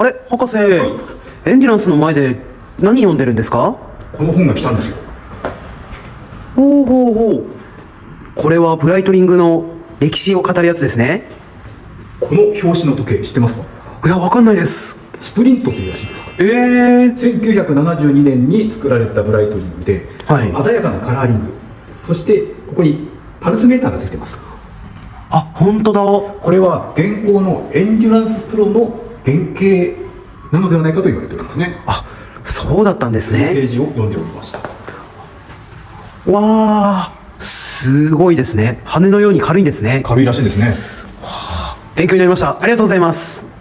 あれ、博士、エンデュランスの前で何読んでるんですか？この本が来たんですよ。ほうほうほう。これはブライトリングの歴史を語るやつですね。この表紙の時計知ってますか？いや、わかんないです。スプリントというらしいです。1972年に作られたブライトリングで、はい鮮やかなカラーリング、そしてここにパルスメーターがついてます。あ、本当だ。これは現行のエンデュランスプロの原型なのではないかと言われておりますね。あ、そうだったんですペーね。ジを読んでおりました。わー、すごいですね。羽のように軽いんですね。軽いらしいですね。勉強になりました。ありがとうございます。